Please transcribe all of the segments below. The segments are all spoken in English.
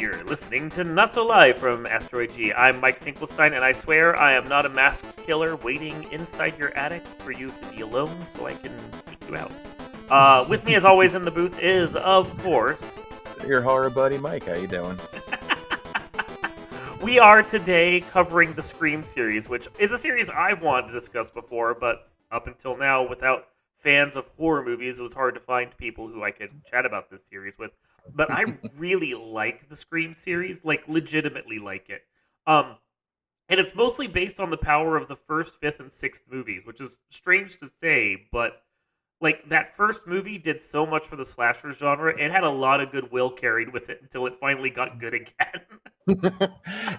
You're listening to Not So Live from Asteroid G. I'm Mike Finkelstein, and I swear I am not a masked killer waiting inside your attic for you to be alone so I can take you out. With me, as always, in the booth is, of course, your horror buddy Mike. How you doing? We are today covering the Scream series, which is a series I've wanted to discuss before, but up until now, without fans of horror movies, it was hard to find people who I could chat about this series with. But I really like the Scream series, like legitimately like it. And it's mostly based on the power of the first, fifth, and sixth movies, which is strange to say, but like that first movie did so much for the slasher genre. It had a lot of goodwill carried with it until it finally got good again.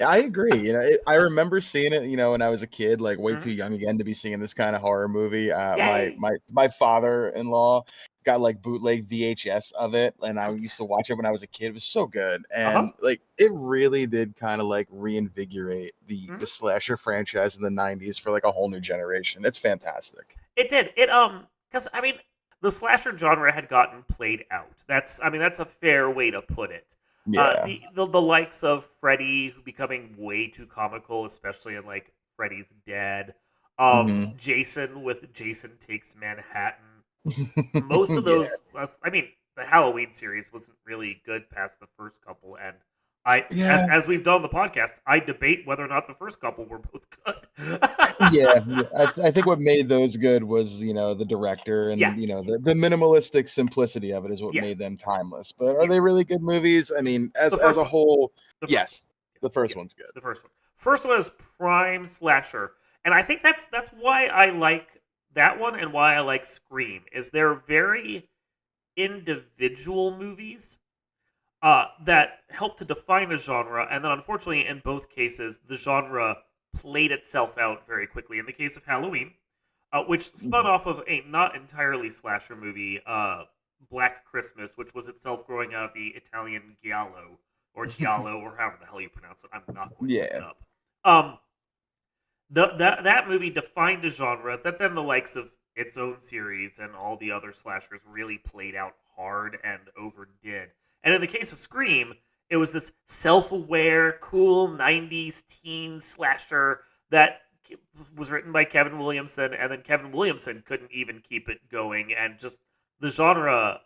I agree. I remember seeing it, when I was a kid, like way Mhm. too young again to be seeing this kind of horror movie. My Yay! my father-in-law got like bootleg VHS of it, and I used to watch it when I was a kid. It was so good, Uh-huh. and like it really did kind of like reinvigorate the Mhm. the slasher franchise in the '90s for like a whole new generation. It's fantastic. It did. Because I mean, the slasher genre had gotten played out. That's a fair way to put it. Yeah. The likes of Freddy becoming way too comical, especially in like Freddy's Dead. Hmm. Jason with Jason Takes Manhattan. Most of Yeah. those, the Halloween series wasn't really good past the first couple, and Yeah. as we've done on the podcast, I debate whether or not the first couple were both good. Yeah, I think what made those good was, the director Yeah, and, the minimalistic simplicity of it is what yeah, made them timeless. But are yeah. they really good movies? I mean, as The as first a one. whole, The first one. yes, the first Yes, one's good. the first one. First one is prime slasher, and I think that's why I like that one and why I like Scream. Is they're very individual movies that help to define a genre, and then unfortunately, in both cases, the genre played itself out very quickly. In the case of Halloween, which spun Mhm. off of a not entirely slasher movie, Black Christmas, which was itself growing out of the Italian Giallo, or however the hell you pronounce it. I'm not going to look it Yeah. up. Um, that movie defined a genre that then the likes of its own series and all the other slashers really played out hard and overdid. And in the case of Scream, it was this self-aware, cool '90s teen slasher that was written by Kevin Williamson, and then Kevin Williamson couldn't even keep it going, and just the genre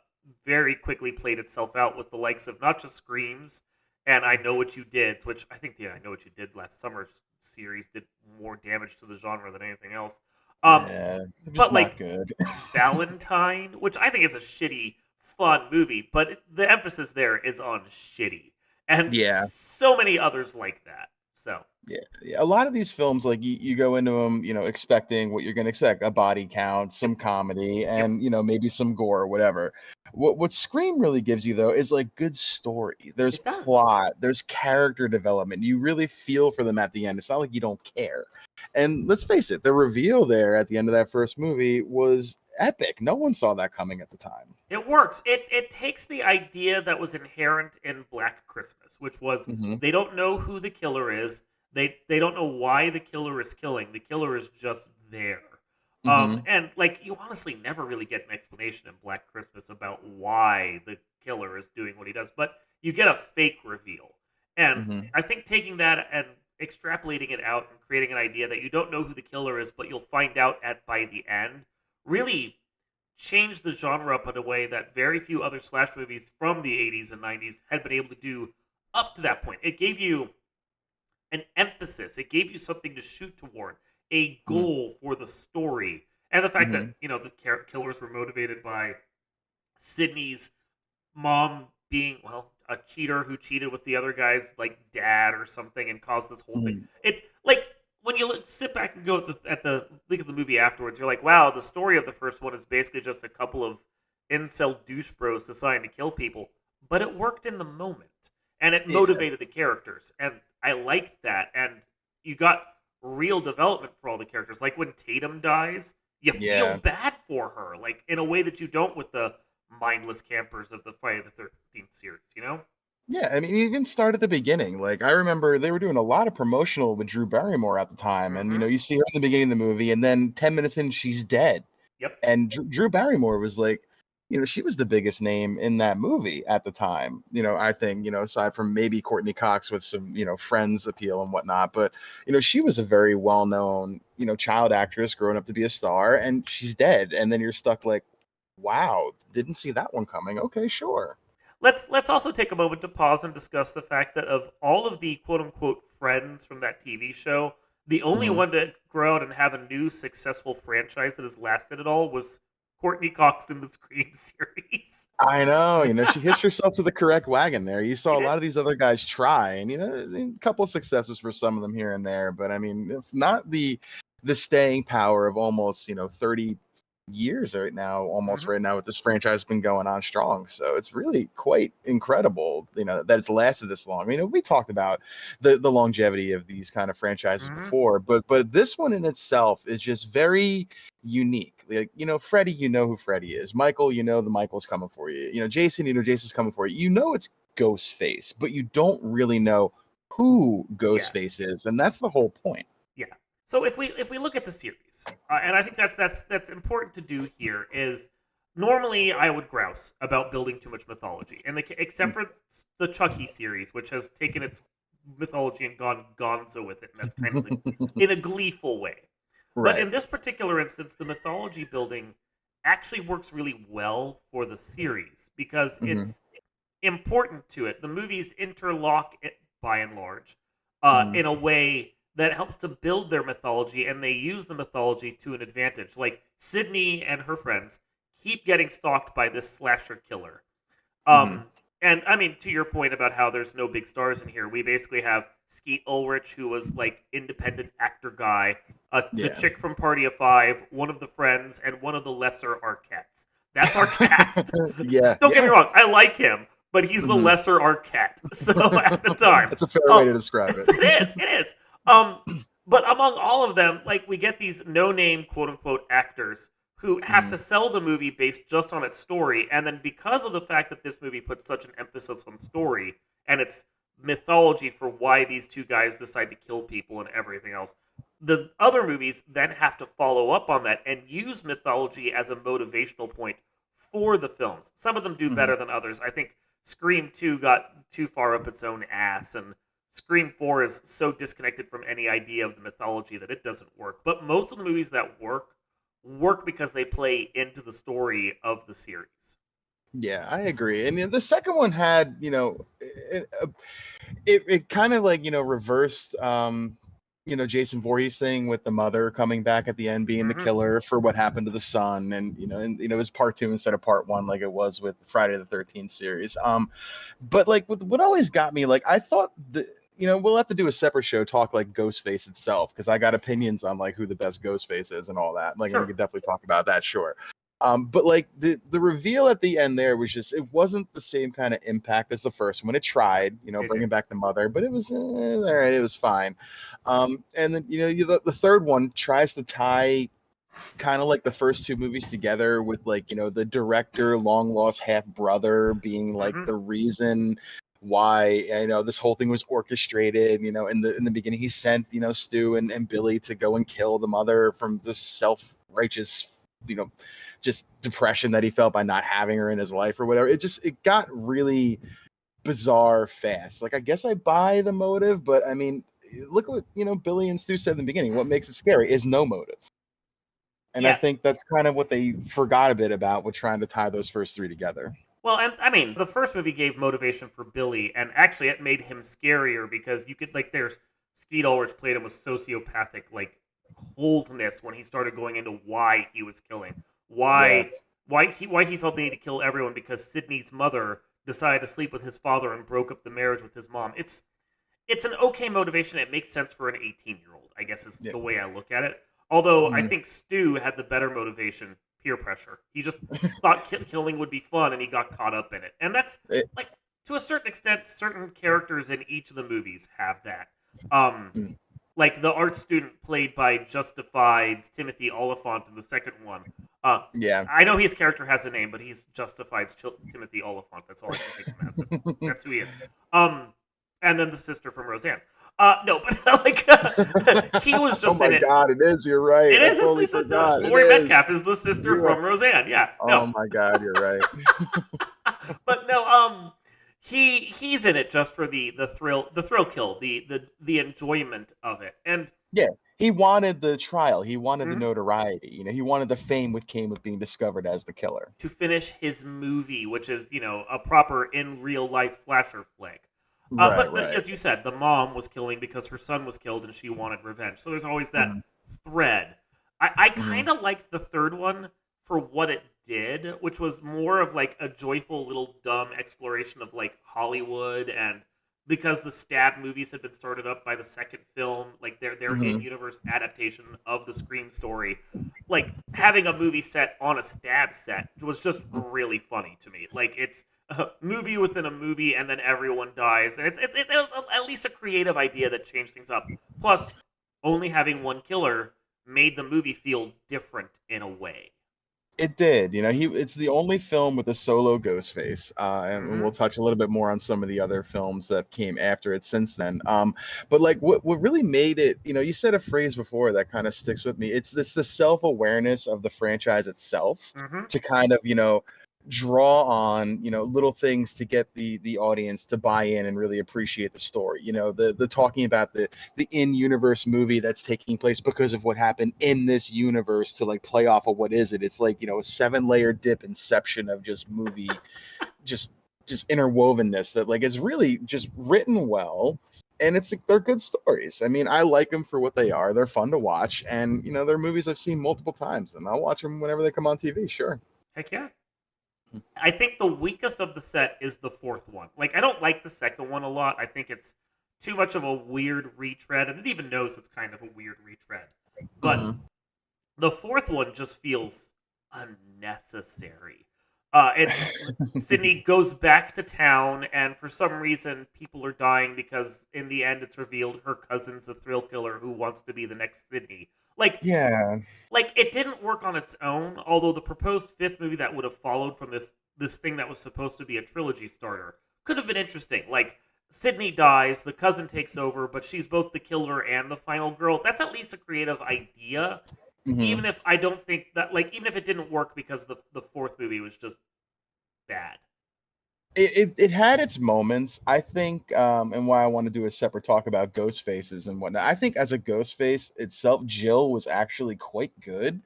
very quickly played itself out with the likes of not just Screams and I Know What You Did, which I think the I Know What You Did last summer's series did more damage to the genre than anything else. Um, Yeah, just but not like good. Valentine, which I think is a shitty, fun movie, but the emphasis there is on shitty, and Yeah. so many others like that. So Yeah, a lot of these films, like you go into them, expecting what you're going to expect: a body count, yep, some comedy, yep, and maybe some gore or whatever. What Scream really gives you though is like good story. There's it does. plot, there's character development. You really feel for them at the end. It's not like you don't care. And let's face it, the reveal there at the end of that first movie was epic. No one saw that coming at the time. It works. It takes the idea that was inherent in Black Christmas, which was Hmm. they don't know who the killer is. They don't know why the killer is killing. The killer is just there. Hmm. And like you honestly never really get an explanation in Black Christmas about why the killer is doing what he does, but you get a fake reveal. And Hmm. I think taking that and extrapolating it out and creating an idea that you don't know who the killer is, but you'll find out at by the end really changed the genre up in a way that very few other slash movies from the 80s and 90s had been able to do up to that point. It gave you an emphasis, it gave you something to shoot toward, a goal for the story. And the fact that, Hmm. the killers were motivated by Sydney's mom being, well, a cheater who cheated with the other guy's like dad or something and caused this whole thing. Hmm. It's like when you sit back and go at the look at the movie afterwards, you're like, wow, the story of the first one is basically just a couple of incel douche bros deciding to kill people, but it worked in the moment and it Yeah. motivated the characters, and I liked that, and you got real development for all the characters. Like when Tatum dies, you feel Yeah. bad for her, like in a way that you don't with the mindless campers of the Friday the 13th series, you know? Yeah, I mean, even start at the beginning. Like, I remember they were doing a lot of promotional with Drew Barrymore at the time, and Mm-hmm. you see her in the beginning of the movie, and then 10 minutes in, she's dead. Yep. And Drew Barrymore was like she was the biggest name in that movie at the time. I think, aside from maybe Courtney Cox with some, Friends appeal and whatnot, but she was a very well known, child actress growing up to be a star, and she's dead. And then you're stuck like, wow, didn't see that one coming. Okay, sure. Let's also take a moment to pause and discuss the fact that of all of the quote unquote friends from that TV show, the only Mhm. one to grow out and have a new successful franchise that has lasted at all was Courtney Cox in the Scream series. I know, she hitched herself to the correct wagon there. You She saw a did. lot of these other guys try, and a couple of successes for some of them here and there, but I mean, if not the staying power of almost 30 years right now, almost Hmm. right now with this franchise been going on strong. So it's really quite incredible, that it's lasted this long. We talked about the longevity of these kind of franchises Hmm. before, but this one in itself is just very unique. Like, Freddy, who Freddy is. Michael, the Michael's coming for you. Jason, Jason's coming for you. It's Ghostface, but you don't really know who Yeah. Ghostface is, and that's the whole point. Yeah. So if we look at the series, and I think that's important to do here is normally I would grouse about building too much mythology, and except for the Chucky series, which has taken its mythology and gone gonzo with it, and that's kind of like in a gleeful way. But Right. in this particular instance, the mythology building actually works really well for the series because Hmm. it's important to it. The movies interlock it by and large Hmm. in a way that helps to build their mythology, and they use the mythology to an advantage. Like Sydney and her friends keep getting stalked by this slasher killer. Hmm. Um, and I mean, to your point about how there's no big stars in here, we basically have Skeet Ulrich, who was like independent actor guy, the Yeah. chick from Party of Five, one of the friends, and one of the lesser Arquettes. That's our cast. Yeah. Don't get me Yeah. wrong, I like him, but he's the Hmm. lesser Arquette. So at the time, That's a fair way oh, to describe it. it is. Um, but among all of them, like we get these no-name quote unquote actors who have Hmm. to sell the movie based just on its story, and then because of the fact that this movie puts such an emphasis on story and its mythology for why these two guys decide to kill people and everything else, the other movies then have to follow up on that and use mythology as a motivational point for the films. Some of them do Hmm. better than others. I think Scream 2 got too far up its own ass, and Scream 4 is so disconnected from any idea of the mythology that it doesn't work. But most of the movies that work because they play into the story of the series. Yeah, I agree. And the second one had, it kind of like, reversed Jason Voorhees thing with the mother coming back at the end being the Hmm. killer for what happened to the son, and it was part two instead of part one like it was with Friday the 13th series. But like what always got me, like I thought the we'll have to do a separate show talk like Ghostface itself, because I got opinions on like who the best Ghostface is and all that. Like, and we Sure. could definitely talk about that, sure. But like the reveal at the end there was just, it wasn't the same kind of impact as the first one. It tried, It did. bringing back the mother, but it was all right. It was fine. And then the third one tries to tie kind of like the first two movies together with like the director long lost half brother being like Hmm. the reason why this whole thing was orchestrated. In the beginning he sent Stu and Billy to go and kill the mother from just self-righteous you know just depression that he felt by not having her in his life or whatever. It got really bizarre fast. Like, I guess I buy the motive, but I mean, look at what Billy and Stu said in the beginning. What makes it scary is no motive. And I Yeah. think that's kind of what they forgot a bit about with trying to tie those first three together. Well, and I mean, the first movie gave motivation for Billy, and actually, it made him scarier because you could like, there's Skeet Ulrich played him with sociopathic like coldness when he started going into why he was killing, Yeah. why he felt the need to kill everyone because Sydney's mother decided to sleep with his father and broke up the marriage with his mom. It's an okay motivation. It makes sense for an 18-year-old, I guess is Yeah. the way I look at it. Although I Mhm. think Stu had the better motivation, peer pressure. He just thought killing would be fun and he got caught up in it. And that's It- like, to a certain extent, certain characters in each of the movies have that. Um mm, like the art student played by Justified's Timothy Oliphant in the second one. Uh yeah. I know his character has a name, but he's Justified's Timothy Oliphant. That's all I can think of him as. That's who he is. Um and then the sister from Roseanne. No, but like he was Oh just in my it. God, it is. You're right. It I is. totally It's the forgot. It Laurie is. Metcalf is the sister You are. from Roseanne. Yeah. No, Oh my God, you're right. but no. He's in it just for the thrill kill, the enjoyment of it, and Yeah, he wanted the trial. He wanted the mhm, notoriety. He wanted the fame what came with being discovered as the killer. to finish his movie, which is a proper in real life slasher flick. Right, But right. as you said, the mom was killing because her son was killed and she wanted revenge. So there's always that Hmm. thread. I Hmm. kind of liked the third one for what it did, which was more of like a joyful little dumb exploration of like Hollywood, and because the Stab movies had been started up by the second film, like their in Hmm. universe adaptation of the Scream story, like having a movie set on a Stab set was just really funny to me. Like it's a movie within a movie, and then everyone dies, and it's at least a creative idea that changed things up. Plus, only having one killer made the movie feel different in a way. It did. It's the only film with a solo Ghostface, and Hmm. we'll touch a little bit more on some of the other films that came after it since then. But like, what really made it, you said a phrase before that kind of sticks with me. It's the self awareness of the franchise itself Hmm. to kind of draw on little things to get the audience to buy in and really appreciate the story. The talking about the in-universe movie that's taking place because of what happened in this universe to like play off of what is it. It's like, a seven-layer dip inception of just movie, just just interwovenness that like is really just written well. And it's like they're good stories. I mean, I like them for what they are. They're fun to watch, and they're movies I've seen multiple times, and I'll watch them whenever they come on TV. Sure. Heck yeah. I think the weakest of the set is the fourth one. Like, I don't like the second one a lot. I think it's too much of a weird retread, and it even knows it's kind of a weird retread. But Hmm. the fourth one just feels unnecessary. It's Sydney goes back to town, and for some reason, people are dying because in the end, it's revealed her cousin's a thrill killer who wants to be the next Sydney. Yeah. Like it didn't work on its own. Although the proposed fifth movie that would have followed from this thing that was supposed to be a trilogy starter could have been interesting. Like Sydney dies, the cousin takes over, but she's both the killer and the final girl. That's at least a creative idea, Hmm. even if I don't think that even if it didn't work because the fourth movie was just bad. It had its moments, I think, and why I want to do a separate talk about ghost faces and whatnot. I think as a ghost face itself, Jill was actually quite good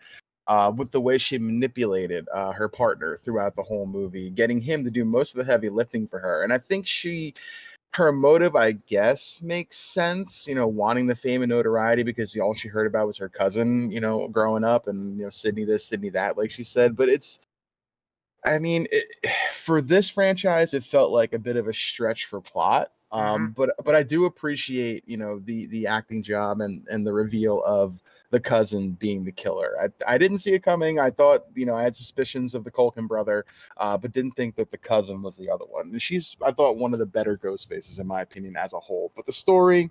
with the way she manipulated her partner throughout the whole movie, getting him to do most of the heavy lifting for her. And I think her motive, I guess, makes sense. Wanting the fame and notoriety because all she heard about was her cousin, growing up, and Sydney this, Sydney that, like she said. But I mean, for this franchise, it felt like a bit of a stretch for plot. Hmm. But I do appreciate, the acting job and the reveal of the cousin being the killer. I didn't see it coming. I thought, I had suspicions of the Culkin brother, but didn't think that the cousin was the other one. And she's, I thought, one of the better ghost faces in my opinion as a whole. But the story,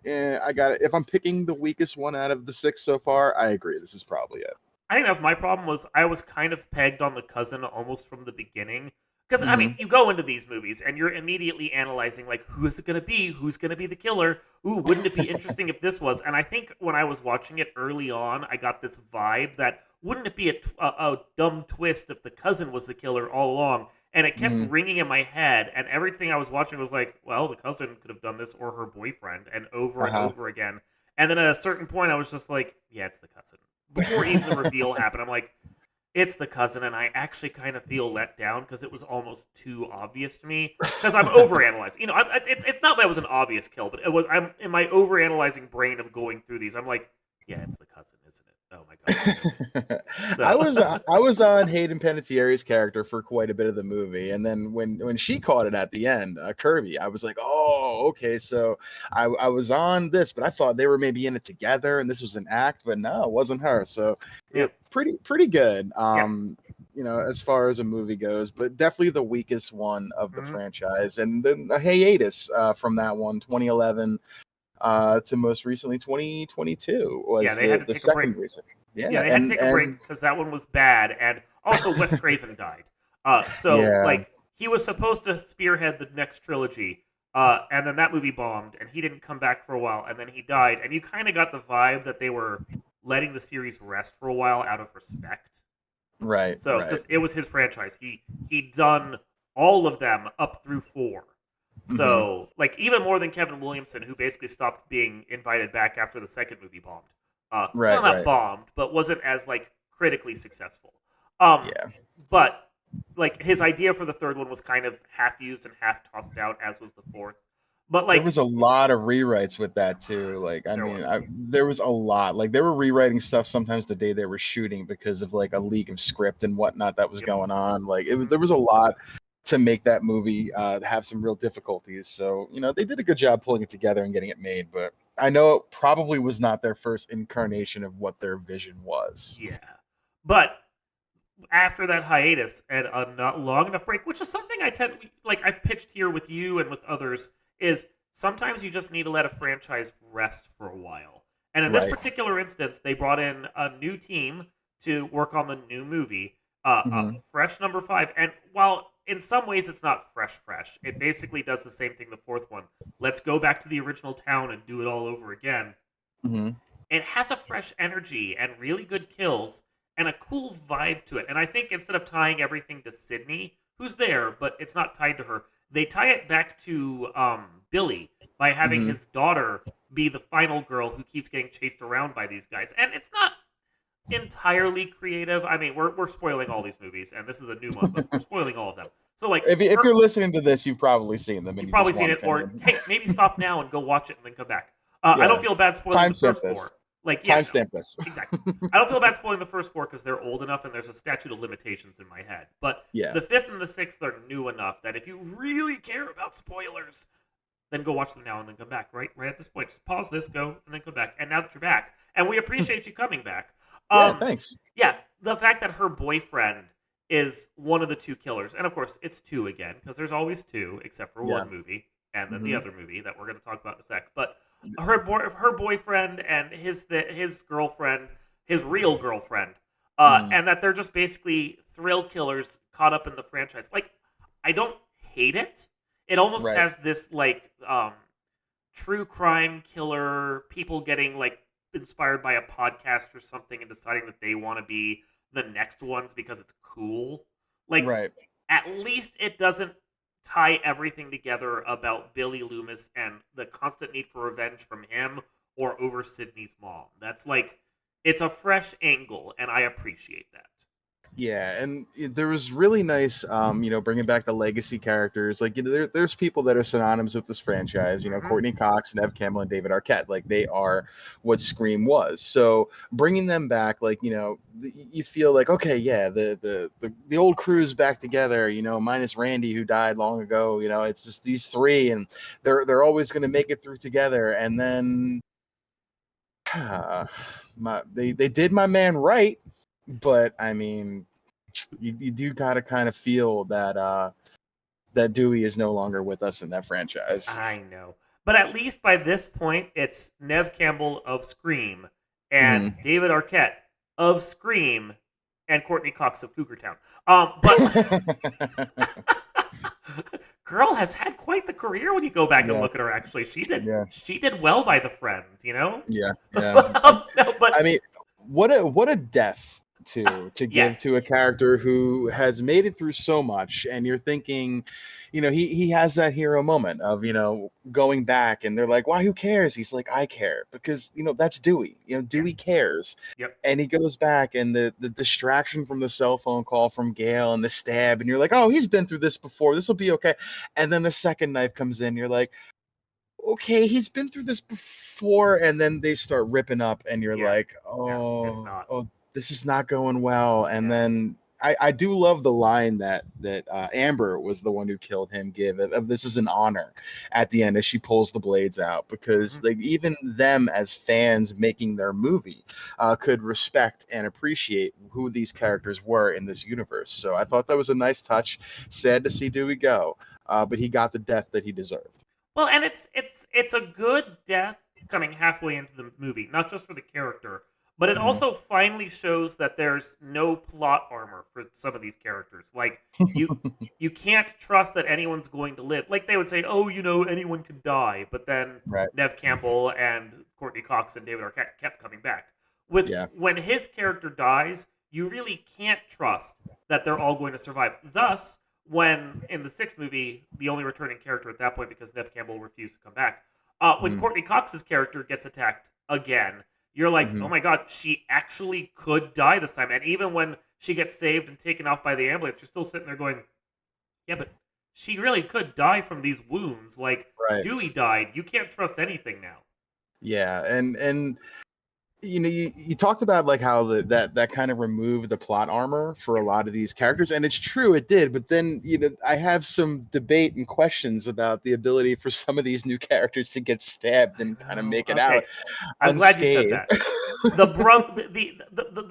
I got it. If I'm picking the weakest one out of the six so far, I agree. This is probably it. I think that was my problem. Was I was kind of pegged on the cousin almost from the beginning. Because I mean, Hmm. you go into these movies and you're immediately analyzing like, who is it going to be? Who's going to be the killer? Ooh, wouldn't it be interesting if this was? And I think when I was watching it early on, I got this vibe that wouldn't it be a dumb twist if the cousin was the killer all along? And it kept Hmm. ringing in my head, and everything I was watching was like, well, the cousin could have done this, or her boyfriend, and Uh over again. And then at a certain point, I was just like, yeah, it's the cousin. Before even the huh. reveal happened, I'm like, it's the cousin, and I actually kind of feel let down because it was almost too obvious to me. Because I'm overanalyzing. It's not that it was an obvious kill, but it was. I'm in my overanalyzing brain of going through these. I'm like, yeah, it's the cousin, isn't it? Oh my god, I know it is. I So was I was on Hayden Panettiere's character for quite a bit of the movie, and then when she caught it at the end, Kirby, I was like, oh, okay, so I was on this, but I thought they were maybe in it together, and this was an act, but no, it wasn't her. So yeah, it pretty good, yeah. as far as a movie goes, but definitely the weakest one of the Hmm. franchise, and then a hiatus from that one, 2011 to most recently 2022 Yeah, was they had to the take a break. second reason. Yeah, Yeah, they had to and take a break and because that one was bad, and also Wes Craven died. So yeah. like he was supposed to spearhead the next trilogy. And then that movie bombed, and he didn't come back for a while, and then he died. And you kind of got the vibe that they were letting the series rest for a while out of respect. Right, So, right. because it was his franchise, he'd done all of them up through 4. Hmm. So, like even more than Kevin Williamson, who basically stopped being invited back after the second movie bombed. Well, Right, not right. bombed, but wasn't as like critically successful. Um, Yeah. but like his idea for the third one was kind of half used and half tossed out, as was the fourth. But There like was a lot of rewrites with there that too. was, Like, I there mean, was. there was a lot. Like, they were rewriting stuff sometimes the day they were shooting because of like a leak of script and whatnot that was Yep. going on. Like, it was Mhm. there was a lot to make that movie have some real difficulties. So, they did a good job pulling it together and getting it made. But I know it probably was not their first incarnation of what their vision was. Yeah, but after that hiatus and a not long enough break, which is something I tend like I've pitched here with you and with others, is sometimes you just need to let a franchise rest for a while. And in this Right. particular instance, they brought in a new team to work on the new movie, a Hmm. fresh number 5. And while in some ways it's not fresh, it basically does the same thing the fourth one. Let's go back to the original town and do it all over again. Hmm. It has a fresh energy and really good kills and a cool vibe to it. And I think instead of tying everything to Sydney, who's there, but it's not tied to her, they tie it back to Billy by having Hmm. his daughter be the final girl who keeps getting chased around by these guys. And it's not entirely creative. I mean, we're spoiling all these movies, and this is a new one, but we're spoiling all of them. So like, If her, you're listening to this, you've probably seen them and you've you just probably want seen it, or opinion. hey, maybe stop now and go watch it and then come back. I don't Yeah. feel bad spoiling the Timestamp first this. 4. Like, yeah, no, Timestamp this. exactly. I don't feel bad spoiling the first 4 because they're old enough and there's a statute of limitations in my head. But Yeah. the fifth and the sixth are new enough that if you really care about spoilers, then go watch them now and then come back. Right at this point, just pause this, go, and then come back. And now that you're back, and we appreciate you coming back. Yeah, Um, thanks. yeah, the fact that her boyfriend is one of the 2 killers, and of course it's 2 again because there's always 2, except for Yeah. one movie and then the Hmm. other movie that we're going to talk about in a sec. But her boyfriend and his girlfriend, his real girlfriend, Hmm. and that they're just basically thrill killers caught up in the franchise. Like, I don't hate it. It almost Right. has this like true crime killer, people getting like inspired by a podcast or something and deciding that they want to be the next ones because it's cool. Like, Right. at least it doesn't tie everything together about Billy Loomis and the constant need for revenge from him or over Sydney's mom. That's like, it's a fresh angle, and I appreciate that. Yeah, and there was really nice, bringing back the legacy characters. Like, there's people that are synonymous with this franchise. Hmm. Courtney Cox, Nev Campbell, and David Arquette. Like, they are what Scream was. So bringing them back, like, you feel like, okay, yeah, the old crew's back together. Minus Randy, who died long ago. It's just these three, and they're always going to make it through together. And then they did my man right, but I mean, you do gotta kind of feel that Dewey is no longer with us in that franchise. I know. But at least by this point, it's Nev Campbell of Scream and Hmm. David Arquette of Scream and Courtney Cox of Cougar Town. But girl has had quite the career when you go back and Yeah, look at her. Actually, yeah, she did well by the Friends, you know. yeah, yeah. No, but I mean, what a death to give yes, to a character who has made it through so much, and you're thinking, he has that hero moment of going back, and they're like, why, who cares? He's like, I care, because that's Dewey. yeah, Dewey cares. yep. And he goes back, and the distraction from the cell phone call from Gail and the stab, and you're like, oh, he's been through this before, this will be okay. And then the second knife comes in, you're like, okay, he's been through this before, and then they start ripping up, and you're Yeah, like, yeah. It's oh, not. oh, this is not going well. And No. then I do love the line that Amber was the one who killed him give of this is an honor at the end as she pulls the blades out, because Hmm. like even them as fans making their movie could respect and appreciate who these characters were in this universe. So I thought that was a nice touch. Sad to see Dewey go, but he got the death that he deserved. Well, and it's a good death coming halfway into the movie, not just for the character, but it Hmm. also finally shows that there's no plot armor for some of these characters. Like you you can't trust that anyone's going to live. Like they would say, "Oh, anyone can die," but then Right. Nev Campbell and Courtney Cox and David Arquette kept coming back. With Yeah. when his character dies, you really can't trust that they're all going to survive. Thus, when in the sixth movie, the only returning character at that point because Nev Campbell refused to come back, when Hmm. Courtney Cox's character gets attacked again, you're like, oh Hmm. my god, she actually could die this time. And even when she gets saved and taken off by the ambulance, you're still sitting there going, yeah, but she really could die from these wounds. Like Right. Dewey died. You can't trust anything now. Yeah. And you talked about like how that kind of removed the plot armor for a Yes. lot of these characters, and it's true, it did. But then I have some debate and questions about the ability for some of these new characters to get stabbed I and kind of know. make it out Okay, I'm glad you said unscathed. that. The bro,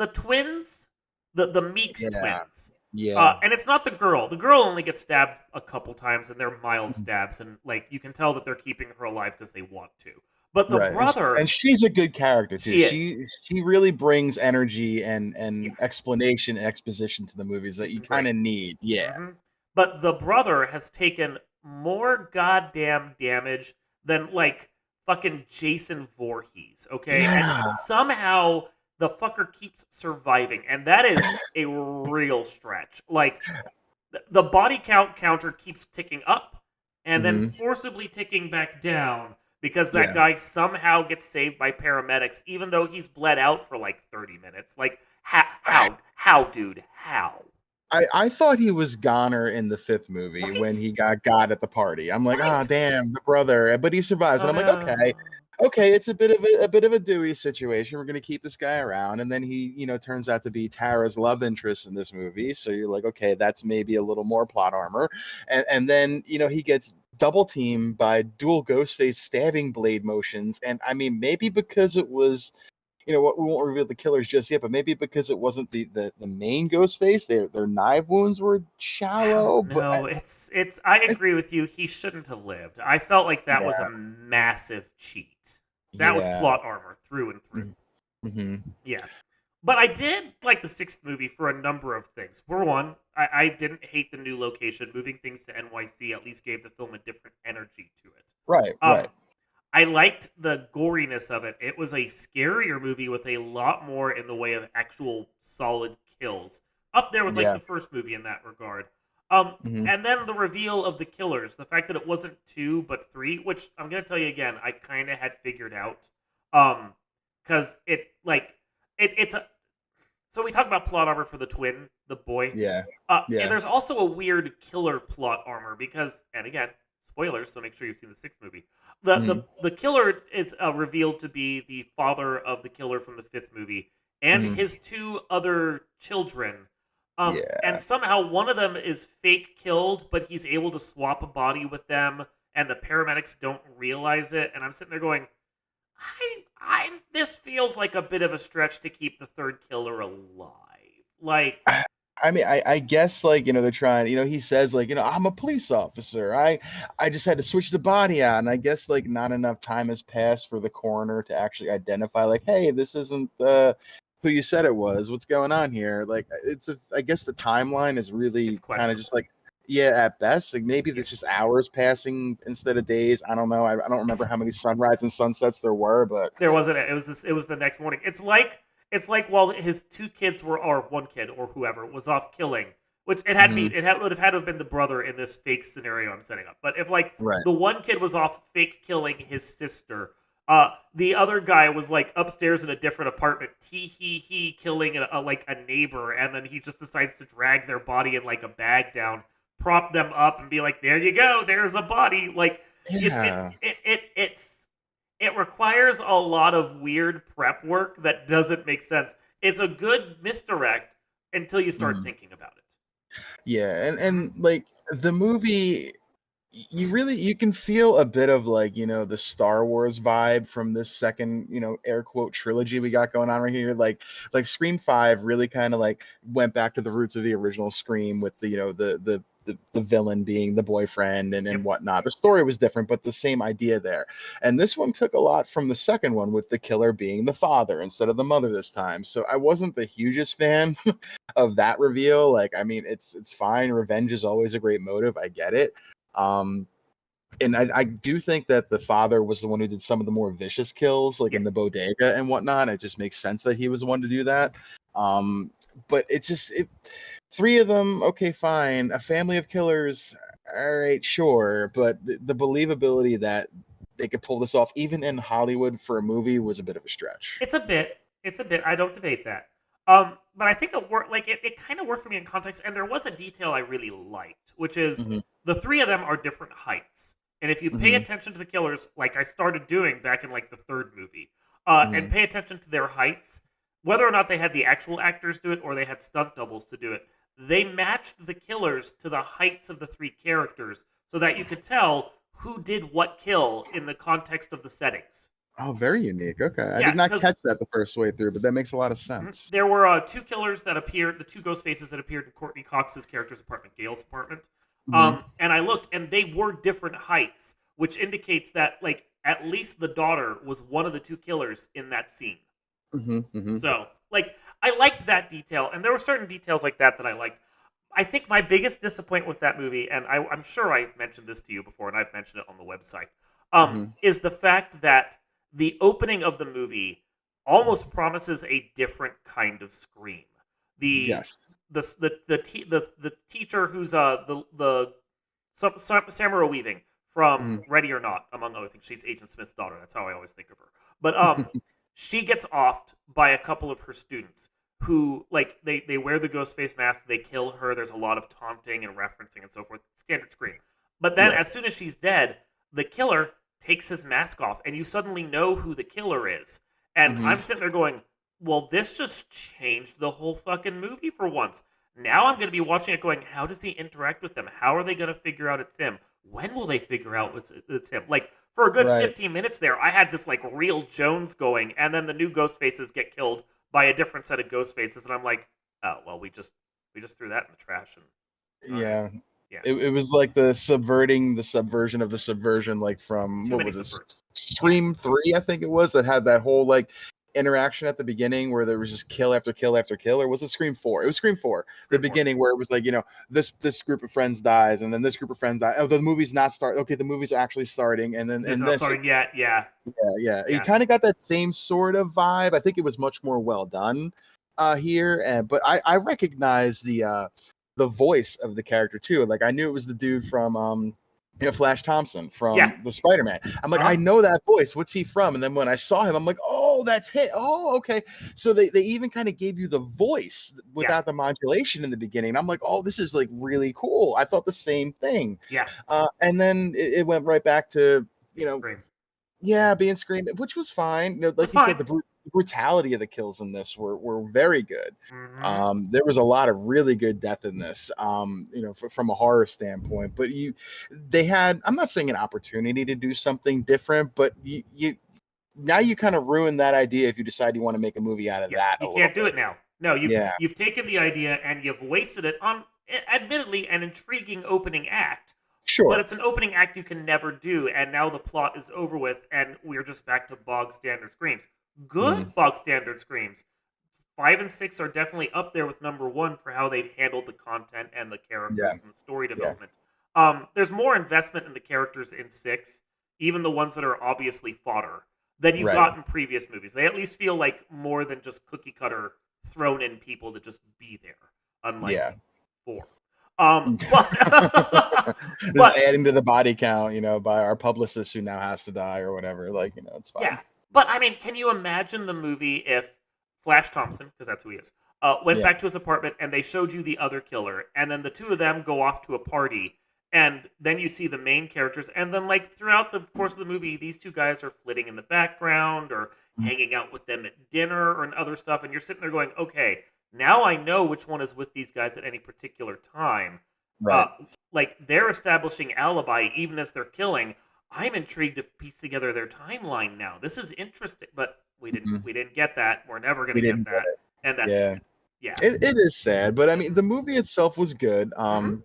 the twins, the Meeks Yeah. twins, Yeah. and it's not the girl. The girl only gets stabbed a couple times, and they're mild stabs, and like you can tell that they're keeping her alive because they want to. But the Right. And brother, she's a good character too. she is, She really brings energy and yeah, explanation and exposition to the movies that she's you been kind great. of need. Yeah. But the brother has taken more goddamn damage than like fucking Jason Voorhees, okay? And Yeah. somehow the fucker keeps surviving, and that is a real stretch. Like the body count counter keeps ticking up and then Hmm. forcibly ticking back down because that Yeah. guy somehow gets saved by paramedics even though he's bled out for like 30 minutes. Like how dude, how? I thought he was goner in the fifth movie when Right? he got at the party. I'm like, ah, Right? damn, the brother, but he survives, and I'm like, okay, Uh, okay, it's a bit of a Dewey situation. We're gonna keep this guy around, and then he, turns out to be Tara's love interest in this movie. So you're like, okay, that's maybe a little more plot armor, and then he gets double teamed by dual Ghostface stabbing blade motions, and I mean maybe because it was what we won't reveal the killers just yet, but maybe because it wasn't the main ghost face, their knife wounds were I shallow. don't But know. It's. I it's agree with you. He shouldn't have lived. I felt like that was a yeah, massive cheat. That was yeah. plot armor through and through. Mm-hmm. Yeah. But I did like the sixth movie for a number of things. For one, I didn't hate the new location. Moving things to NYC at least gave the film a different energy to it. Right, right. I liked the goriness of it. It was a scarier movie with a lot more in the way of actual solid kills. Up there with like Yeah. the first movie in that regard. Hmm. And then the reveal of the killers, the fact that it wasn't two but three, which I'm gonna tell you again, I kind of had figured out. Because it's a so we talk about plot armor for the twin, the boy. Yeah, And yeah. there's also a weird killer plot armor because, and again, spoilers, so make sure you've seen the sixth movie. The Hmm. the killer is revealed to be the father of the killer from the fifth movie and Hmm. his two other children. And Yeah. somehow one of them is fake killed, but he's able to swap a body with them, and the paramedics don't realize it. And I'm sitting there going, this feels like a bit of a stretch to keep the third killer alive. Like, I mean, I guess like they're trying. He says like I'm a police officer. I just had to switch the body out, and I guess like not enough time has passed for the coroner to actually identify like, hey, this isn't who you said it was. What's going on here? Like I guess the timeline is it's really kind of just questionable. like yeah at best. Like maybe Yeah. there's just hours passing instead of days. I don't know. I don't remember It's how many sunrise and sunsets there were, but There wasn't. It was this. It was the next morning. It's like while his two kids were, or one kid, or whoever was off killing, which it had to be. mhm, Would have had to have been the brother in this fake scenario I'm setting up. But if like right. the one kid was off fake killing his sister, the other guy was like upstairs in a different apartment, he killing like a neighbor, and then he just decides to drag their body in like a bag down, prop them up, and be like, "There you go, there's a body." Like Yeah. it requires a lot of weird prep work that doesn't make sense. It's a good misdirect until you start Mhm. thinking about it. Yeah, Hmm. and like the movie, you can feel a bit of like the Star Wars vibe from this second air quote trilogy we got going on right here. Like Scream 5 really kind of like went back to the roots of the original Scream with the the villain being the boyfriend and Yep. whatnot. The story was different, but the same idea there. And this one took a lot from the second one, with the killer being the father instead of the mother this time. So I wasn't the hugest fan of that reveal. Like, I mean, it's fine. Revenge is always a great motive. I get it. Um, and I do think that the father was the one who did some of the more vicious kills, like Yeah. in the bodega and whatnot. It just makes sense that he was the one to do that. Um, but three of them, okay, fine. A family of killers, all right, sure. But the believability that they could pull this off, even in Hollywood for a movie, was a bit of a stretch. It's a bit. It's a bit. I don't debate that. But I think it worked. Like it kind of worked for me in context. And there was a detail I really liked, which is Hmm. the three of them are different heights. And if you pay Hmm. attention to the killers, like I started doing back in like the third movie, and Hmm. pay attention to their heights, whether or not they had the actual actors do it or they had stunt doubles to do it, they matched the killers to the heights of the three characters, so that you could tell who did what kill in the context of the settings. Oh, very unique. Okay, I Yeah, did not because catch that the first way through, but that makes a lot of sense. there were two killers that appeared, the two ghost faces that appeared in Courtney Cox's character's apartment, Gail's apartment. Hmm. And I looked, and they were different heights, which indicates that like at least the daughter was one of the two killers in that scene. Hmm. Hmm. So like I liked that detail, and there were certain details like that that I liked. I think my biggest disappointment with that movie, and I'm sure I've mentioned this to you before, and I've mentioned it on the website, Hmm. is the fact that the opening of the movie almost promises a different kind of scream. The Yes. the teacher who's Samara Weaving from Mhm. Ready or Not, among other things. She's Agent Smith's daughter. That's how I always think of her. But she gets offed by a couple of her students who like they wear the ghost face mask, they kill her, there's a lot of taunting and referencing and so forth. Standard scream. But then Right. as soon as she's dead, the killer takes his mask off and you suddenly know who the killer is. And Hmm. I'm sitting there going, well, this just changed the whole fucking movie for once. Now I'm going to be watching it going, how does he interact with them? How are they going to figure out it's him? When will they figure out it's him? Like, for a good Right. 15 minutes there, I had this, like, real Jones going, and then the new ghost faces get killed by a different set of ghost faces, and I'm like, oh, well, we just threw that in the trash, and all right. Yeah. Yeah. It was like the subverting the subversion of the subversion, like from Too what many was this, subverts. Yeah. Scream 3, I think it was, that had that whole like interaction at the beginning where there was just kill after kill after kill. Or was it Scream 4? It was Scream 4. The Scream 4. beginning where it was like, this group of friends dies, and then this group of friends die. Oh, the movie's not start. Okay, the movie's actually starting, and then This is and not this. starting yet. Yeah. Yeah, yeah. You Yeah. kind of got that same sort of vibe. I think it was much more well done here, and but I recognize the voice of the character too. Like I knew it was the dude from Flash Thompson Yeah. from the Spider-Man. I'm like, I Uh-huh. know that voice. What's he from? And then when I saw him, I'm like, oh, that's him. Oh, okay. So they even kind of gave you the voice Yeah. without the modulation in the beginning. I'm like, oh, this is like really cool. I thought the same thing. Yeah. And then it went right back to you know Scream. yeah, being screamed, which was fine. It was Like you said, fine. the brutality of the kills in this were very good. Mm-hmm. There was a lot of really good death in this. From a horror standpoint. But they had. I'm not saying an opportunity to do something different, but you now you kind of ruin that idea if you decide you want to make a movie out of Yeah. that a You little can't do bit. it now. No, Yeah, you've taken the idea and you've wasted it on, admittedly, an intriguing opening act. But sure. it's an opening act you can never do, and now the plot is over with, and we're just back to bog standard screams. Hmm. Good bog standard screams. 5 and 6 are definitely up there with number one for how they've handled the content and the Yeah, characters and the story yeah, development. There's more investment in the characters in 6, even the ones that are obviously fodder, than you right. got in previous movies. They at least feel like more than just cookie cutter thrown in people to just be there, unlike Yeah. 4. Just But adding to the body count, by our publicist who now has to die or whatever. Like, it's yeah, fine. but I mean, can you imagine the movie if Flash Thompson, because that's who he is, went Yeah. back to his apartment and they showed you the other killer, and then the two of them go off to a party, and then you see the main characters, and then like throughout the course of the movie, these two guys are flitting in the background or hanging out with them at dinner or and other stuff, and you're sitting there going, okay, now I know which one is with these guys at any particular time. Uh, Right. like they're establishing alibi even as they're killing. I'm intrigued to piece together their timeline now. This is interesting, but we didn't Mhm. we didn't get that. We're never going We to get didn't get that, it. and that's Yeah. sad. Yeah. It is sad, but I mean, Hmm. the movie itself was good. Hmm.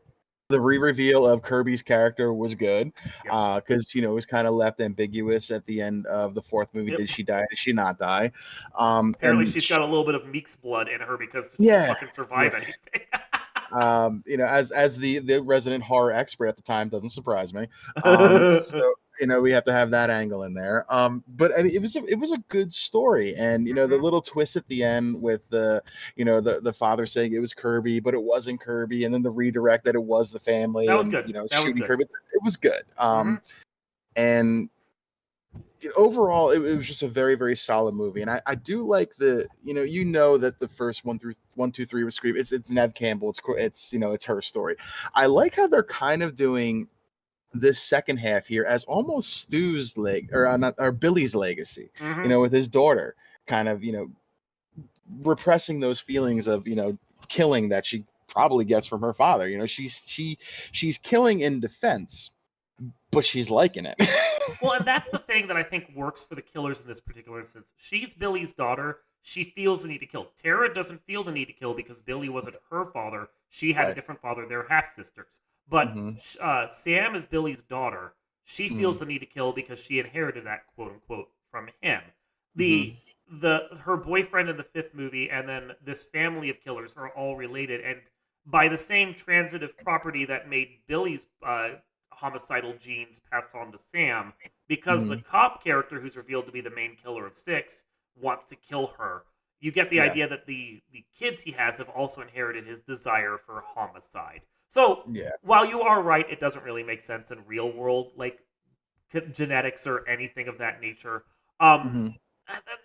The re-reveal of Kirby's character was good, Yep. because it was kind of left ambiguous at the end of the fourth movie. Yep. Did she die? Did she not die? Apparently, And she's got a little bit of Meek's blood in her because to yeah, fucking yeah. survive anything. As the resident horror expert at the time, doesn't surprise me. So we have to have that angle in there. But I mean, it was a good story, and the Mhm. little twist at the end with the father saying it was Kirby, but it wasn't Kirby, and then the redirect that it was the That family, was and good. That was shooting good. Kirby. It was good. Hmm. And overall, it was just a very, very solid movie, and I do like that the first one through 1, 2, 3 was Scream. It's Nev Campbell. It's her story. I like how they're kind of doing this second half here as almost Stu's leg or not or Billy's legacy. Hmm. With his daughter, kind of repressing those feelings of killing that she probably gets from her father. She's killing in defense, but she's liking it. Well, and that's the thing that I think works for the killers in this particular instance. She's Billy's daughter. She feels the need to kill. Tara doesn't feel the need to kill because Billy wasn't her father. She had a Right. different father. They're half sisters. But Hmm. Sam is Billy's daughter. She Hmm. feels the need to kill because she inherited that quote unquote from him. Hmm. Her boyfriend in the fifth movie and then this family of killers are all related, and by the same transitive property that made Billy's homicidal genes passed on to Sam, because the Hmm. cop character who's revealed to be the main killer of six wants to kill her. You get the Yeah. idea that the kids he has have also inherited his desire for homicide. So Yeah. while you are right, it doesn't really make sense in real world like genetics or anything of that nature. Um, Hmm.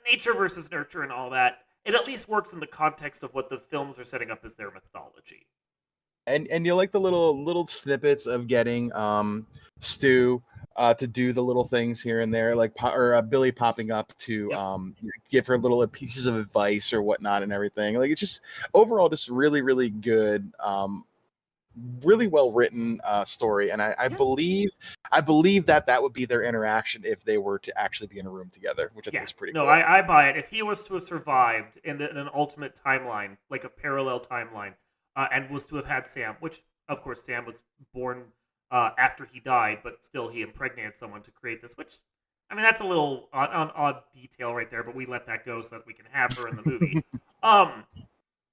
Nature versus nurture and all that. It at least works in the context of what the films are setting up as their mythology. And you like the little snippets of getting Stu to do the little things here and there, like Billy popping up to Yep. give her little pieces of advice or whatnot and everything. Like it's just overall just really, really good, really well written story. And I Yeah. believe that would be their interaction if they were to actually be in a room together, which I think Yeah. is pretty No, cool. I buy it. If he was to have survived in an ultimate timeline, like a parallel timeline, and was to have had Sam, which of course Sam was born after he died, but still he impregnated someone to create this. Which, I mean, that's a little odd detail right there, but we let that go so that we can have her in the movie. Um,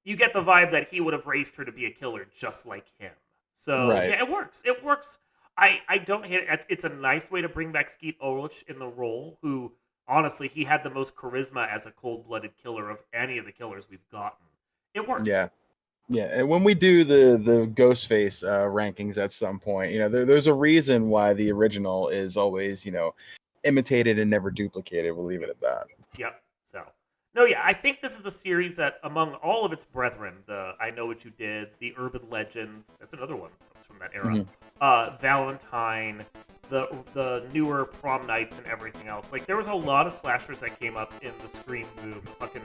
you get the vibe that he would have raised her to be a killer just like him. So Right. yeah, it works. It works. I don't hate it. It's a nice way to bring back Skeet Ulrich in the role, who honestly he had the most charisma as a cold-blooded killer of any of the killers we've gotten. It works. Yeah. Yeah, and when we do the Ghostface rankings at some point, there's a reason why the original is always, imitated and never duplicated. We'll leave it Yep. at that. Yep. So, no, yeah, I think this is a series that, among all of its brethren, the I Know What You Did, the Urban Legends, that's another one that comes from that era. Hmm. Valentine, the newer Prom Nights, and everything else. Like there was a lot of slashers that came up in the Scream boom, fucking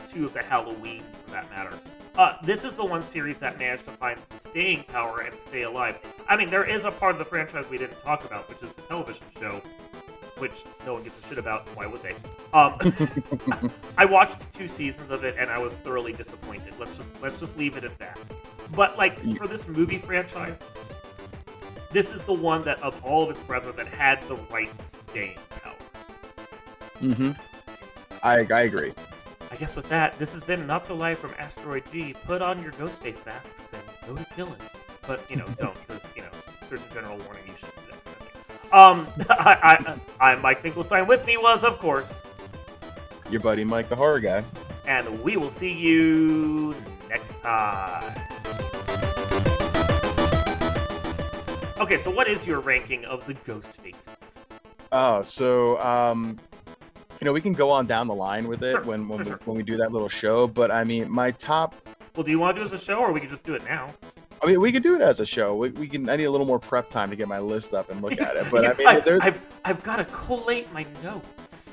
two of the Halloweens for that matter. This is the one series that managed to find staying power and stay alive. I mean, there is a part of the franchise we didn't talk about, which is the television show, which no one gives a shit about. Why would they? I watched 2 seasons of it and I was thoroughly disappointed. Let's just leave it at that. But like for this movie franchise, this is the one that of all of its brethren that had the right staying power. Hmm. I agree. I guess with that, this has been Not So Live from Asteroid G. Put on your Ghostface masks and go to killing. But don't because there's a general warning you shouldn't do that kind of thing. I'm Mike Finkelstein. With me was, of course, Your buddy Mike, the horror guy. and we will see you next time. Okay, so what is your ranking of the ghost faces? Oh, so we can go on down the line with it Sure, when sure. we do that little show. But I mean, my top. Well, do you want to do it as a show, or we can just do it now? I mean, we could do it as a show. We can. I need a little more prep time to get my list up and look at it. But Yeah, I mean, there's I've got to collate my notes.